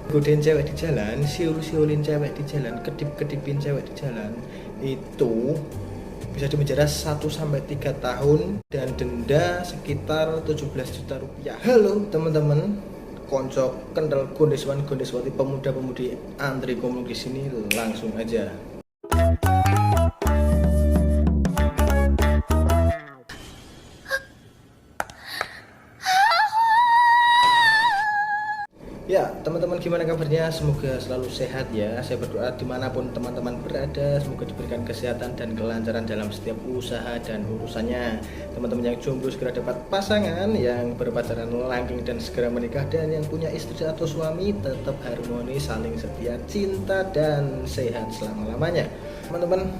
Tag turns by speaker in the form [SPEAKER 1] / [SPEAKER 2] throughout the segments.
[SPEAKER 1] godain cewek di jalan, siul-siulin cewek di jalan, kedip-kedipin cewek di jalan, itu bisa dipenjara 1 sampai 3 tahun dan denda sekitar 17 juta rupiah. Halo teman-teman, konco kendal gondeswan gondeswati pemuda-pemudi antri komung di sini, langsung aja. Ya, teman-teman gimana kabarnya? Semoga selalu sehat ya. Saya berdoa dimanapun teman-teman berada, semoga diberikan kesehatan dan kelancaran dalam setiap usaha dan urusannya. Teman-teman yang jomblo segera dapat pasangan, yang berpacaran langgeng dan segera menikah, dan yang punya istri atau suami tetap harmonis, saling setia, cinta, dan sehat selama-lamanya. Teman-teman,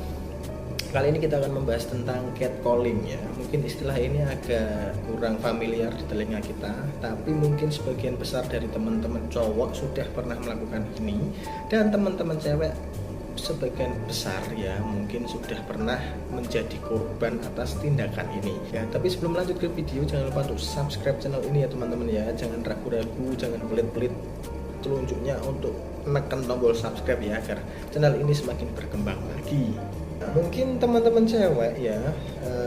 [SPEAKER 1] kali ini kita akan membahas tentang catcalling ya. Mungkin istilah ini agak kurang familiar di telinga kita, tapi mungkin sebagian besar dari teman-teman cowok sudah pernah melakukan ini, dan teman-teman cewek sebagian besar ya mungkin sudah pernah menjadi korban atas tindakan ini ya. Tapi sebelum lanjut ke video, jangan lupa untuk subscribe channel ini ya teman-teman ya. Jangan ragu-ragu, jangan pelit-pelit telunjuknya untuk menekan tombol subscribe ya, agar channel ini semakin berkembang lagi. Nah, mungkin teman-teman cewek ya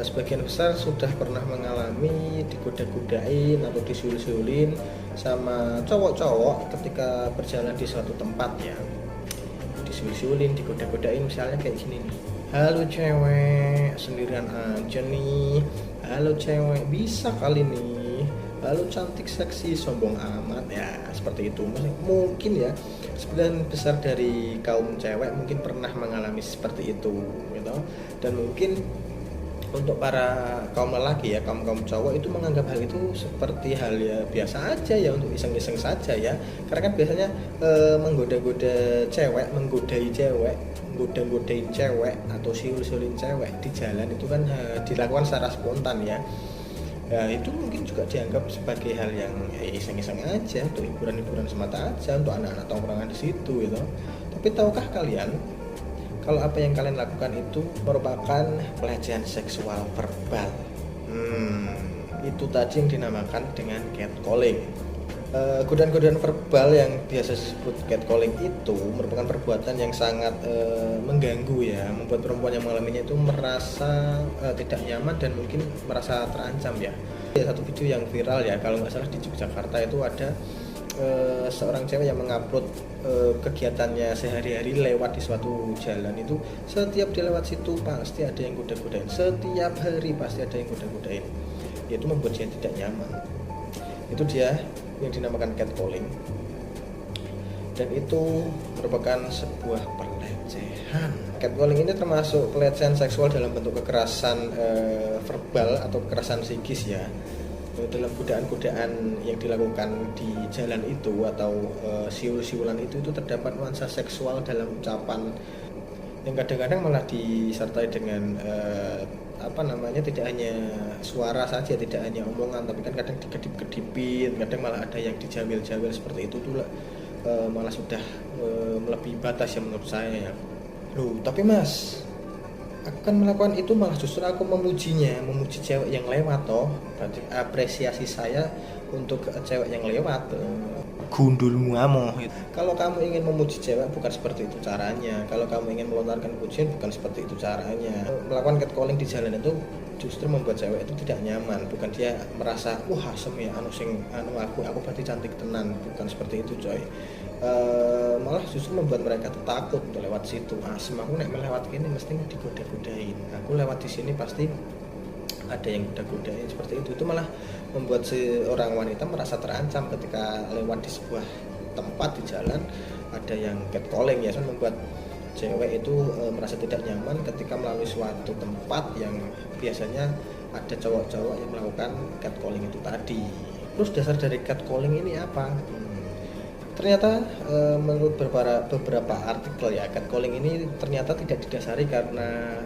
[SPEAKER 1] sebagian besar sudah pernah mengalami digoda-godain atau disiul-siulin sama cowok-cowok ketika berjalan di suatu tempat ya. Disiul-siulin, digoda-godain misalnya kayak gini nih. Halo cewek, sendirian aja nih. Halo cewek, bisa kali nih. Halo cantik seksi sombong amat ya, seperti itu. Mungkin ya sebagian besar dari kaum cewek mungkin pernah mengalami seperti itu gitu. Dan mungkin untuk para kaum lelaki ya, kaum cowok itu menganggap hal itu seperti hal ya biasa aja ya, untuk iseng-iseng saja ya. Karena kan biasanya menggoda-goda cewek, menggodai cewek, goda-godain cewek atau siul-siulin cewek di jalan itu kan dilakukan secara spontan ya. Ya itu mungkin juga dianggap sebagai hal yang iseng-iseng aja, untuk hiburan-hiburan semata aja, untuk anak-anak tongkrongan di situ gitu. Tapi tahukah kalian kalau apa yang kalian lakukan itu merupakan pelecehan seksual verbal? Itu tadi yang dinamakan dengan catcalling. Godaan-godaan verbal yang biasa disebut catcalling itu merupakan perbuatan yang sangat mengganggu ya, membuat perempuan yang mengalaminya itu merasa tidak nyaman dan mungkin merasa terancam ya. Satu video yang viral ya, kalau nggak salah di Yogyakarta itu ada seorang cewek yang mengupload kegiatannya sehari-hari lewat di suatu jalan itu. Setiap dilewat situ pasti ada yang goda-godain, setiap hari pasti ada yang goda-godain. Itu membuat dia tidak nyaman. Itu dia yang dinamakan catcalling, dan itu merupakan sebuah pelecehan. Catcalling ini termasuk pelecehan seksual dalam bentuk kekerasan verbal atau kekerasan psikis ya. Dalam godaan-godaan yang dilakukan di jalan itu atau siul-siulan itu terdapat nuansa seksual dalam ucapan yang kadang-kadang malah disertai dengan tidak hanya suara saja, tidak hanya omongan, tapi kan kadang dikedip-kedipin, kadang malah ada yang dijawil-jawil seperti itu tuh malah sudah melebihi batas ya menurut saya ya. Loh, tapi mas, aku kan melakukan itu malah justru aku memuji cewek yang lewat toh. Berarti apresiasi saya untuk cewek yang lewat. Gundulmu amo. Kalau kamu ingin memuji cewek bukan seperti itu caranya. Kalau kamu ingin melontarkan pujian bukan seperti itu caranya. Melakukan catcalling di jalan itu justru membuat cewek itu tidak nyaman. Bukan dia merasa wah asem ya aku berarti cantik tenan. Bukan seperti itu coy. Malah justru membuat mereka takut untuk lewat situ. Asem aku nek melewat ini mesti digoda-godain. Aku lewat di sini pasti ada yang goda-godain seperti itu. Itu malah membuat seorang wanita merasa terancam ketika lewat di sebuah tempat di jalan ada yang catcalling ya. Membuat cewek itu merasa tidak nyaman ketika melalui suatu tempat yang biasanya ada cowok-cowok yang melakukan catcalling itu tadi. Terus dasar dari catcalling ini apa? Ternyata menurut beberapa artikel ya, catcalling ini ternyata tidak didasari karena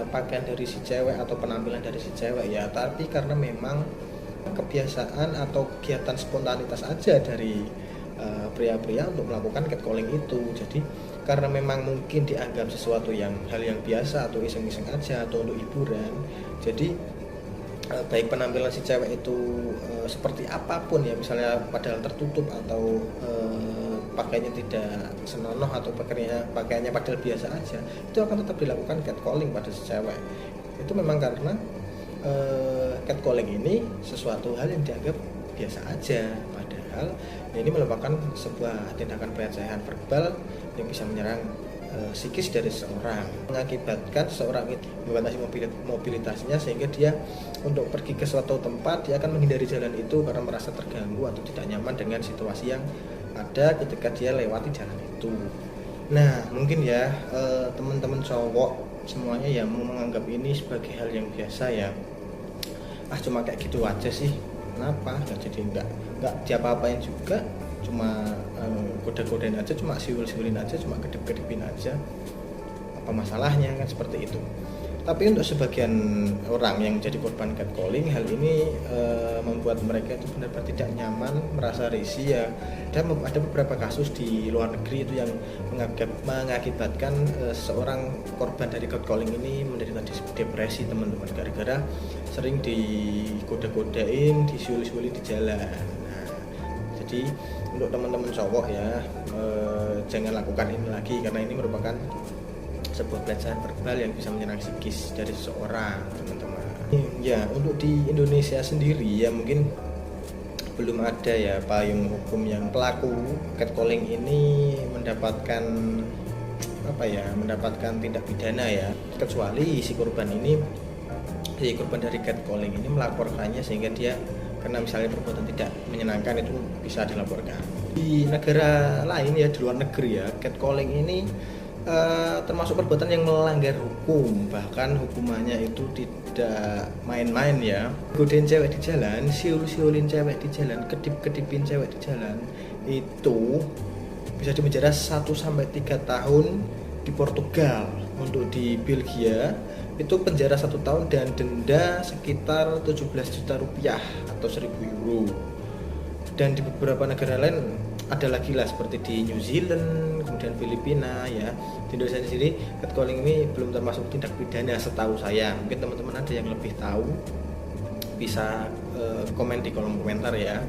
[SPEAKER 1] pakaian dari si cewek atau penampilan dari si cewek ya, tapi karena memang kebiasaan atau kegiatan spontanitas aja dari pria-pria untuk melakukan catcalling itu. Jadi karena memang mungkin dianggap sesuatu hal yang biasa atau iseng-iseng aja atau untuk hiburan, jadi baik penampilan si cewek itu seperti apapun ya, misalnya padahal tertutup atau pakainya tidak senonoh atau pakaiannya padahal biasa aja, itu akan tetap dilakukan catcalling pada si cewek. Itu memang karena catcalling ini sesuatu hal yang dianggap biasa aja, padahal ini merupakan sebuah tindakan pelecehan verbal yang bisa menyerang psikis dari seseorang, mengakibatkan seseorang itu membatasi mobilitasnya, sehingga dia untuk pergi ke suatu tempat dia akan menghindari jalan itu karena merasa terganggu atau tidak nyaman dengan situasi yang ada ketika dia lewati jalan itu. Nah mungkin ya teman-teman cowok semuanya yang menganggap ini sebagai hal yang biasa ya, cuma kayak gitu aja sih, kenapa nggak diapa-apain juga, cuma goda-godain aja, cuma siul-siulin aja, cuma kedip-kedipin aja, apa masalahnya kan, seperti itu. Tapi untuk sebagian orang yang jadi korban catcalling, hal ini membuat mereka itu benar-benar tidak nyaman, merasa risih ya. Dan ada beberapa kasus di luar negeri itu yang mengakibatkan seorang korban dari catcalling ini menderita depresi, teman-teman, gara-gara sering digoda-godain, disiul-siulin di jalan. Nah, jadi untuk teman-teman cowok ya, jangan lakukan ini lagi, karena ini merupakan sebuah pelecehan verbal yang bisa menyerang psikis dari seseorang, teman-teman. Ya, untuk di Indonesia sendiri ya mungkin belum ada ya payung hukum yang pelaku catcalling ini mendapatkan tindak pidana ya, kecuali si korban dari catcalling ini melaporkannya, sehingga dia karena misalnya perbuatan tidak menyenangkan itu bisa dilaporkan. Di negara lain ya, di luar negeri ya, catcalling ini termasuk perbuatan yang melanggar hukum, bahkan hukumannya itu tidak main-main ya. Godain cewek di jalan, siul-siulin cewek di jalan, kedip-kedipin cewek di jalan, itu bisa dipenjara 1-3 tahun di Portugal. Untuk di Belgia itu penjara 1 tahun dan denda sekitar 17 juta rupiah atau 1.000 euro. Dan di beberapa negara lain ada lagi lah, seperti di New Zealand, kemudian Filipina ya. Di Indonesia sendiri catcalling ini belum termasuk tindak pidana setahu saya. Mungkin teman-teman ada yang lebih tahu, bisa komen di kolom komentar ya.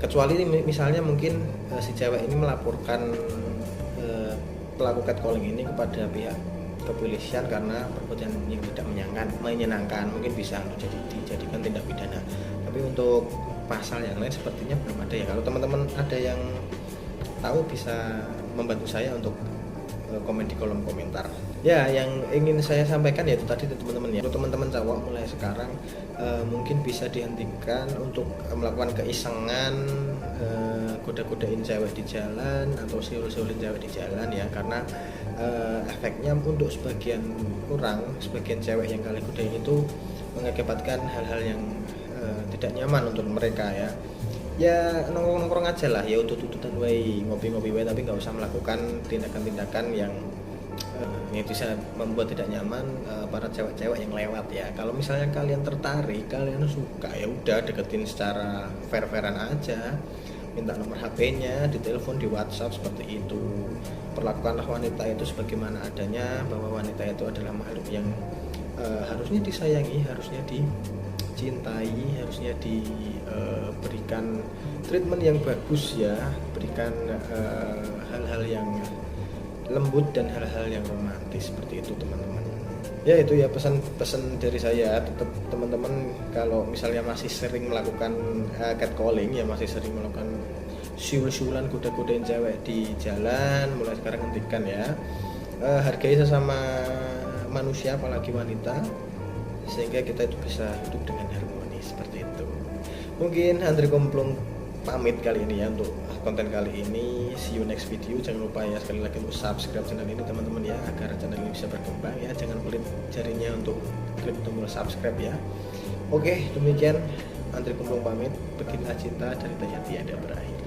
[SPEAKER 1] Kecuali misalnya mungkin si cewek ini melaporkan pelaku catcalling ini kepada pihak kepolisian karena perbuatan yang tidak menyenangkan, mungkin bisa dijadikan tindak pidana. Tapi untuk pasal yang lain sepertinya belum ada ya. Kalau teman-teman ada yang tahu bisa membantu saya untuk komen di kolom komentar. Ya, yang ingin saya sampaikan ya itu tadi teman-teman ya. Untuk teman-teman cowok mulai sekarang mungkin bisa dihentikan untuk melakukan keisengan goda-godain cewek di jalan atau siul-siulin cewek di jalan ya, karena efeknya untuk sebagian cewek yang kalian godain itu mengakibatkan hal-hal yang tidak nyaman untuk mereka ya. Ya nongkrong-nongkrong aja lah ya, untuk tututan wae, ngopi-ngopi wae, tapi nggak usah melakukan tindakan-tindakan yang bisa membuat tidak nyaman para cewek-cewek yang lewat ya. Kalau misalnya kalian tertarik, kalian suka, ya udah deketin secara fair-fairan aja, minta nomor HP-nya, ditelepon, di WhatsApp, seperti itu. Perlakukanlah wanita itu sebagaimana adanya, bahwa wanita itu adalah makhluk yang harusnya disayangi, harusnya dicintai, harusnya diberikan treatment yang bagus ya, berikan hal-hal yang lembut dan hal-hal yang romantis, seperti itu teman-teman. Ya itu ya pesan dari saya. Tetap teman-teman kalau misalnya masih sering melakukan catcalling ya, masih sering melakukan siul-siulan, goda-godain cewek di jalan, mulai sekarang hentikan ya. Hargai sesama manusia, apalagi wanita, sehingga kita itu bisa hidup dengan harmonis, seperti itu. Mungkin Andre Komplong pamit kali ini ya untuk konten kali ini. See you next video. Jangan lupa ya sekali lagi untuk subscribe channel ini teman-teman ya, agar channel ini bisa berkembang ya. Jangan pelit jarinya untuk klik tombol subscribe ya. Oke, demikian Andre Komplong pamit. Beginilah cinta, cerita yang tiada berakhir.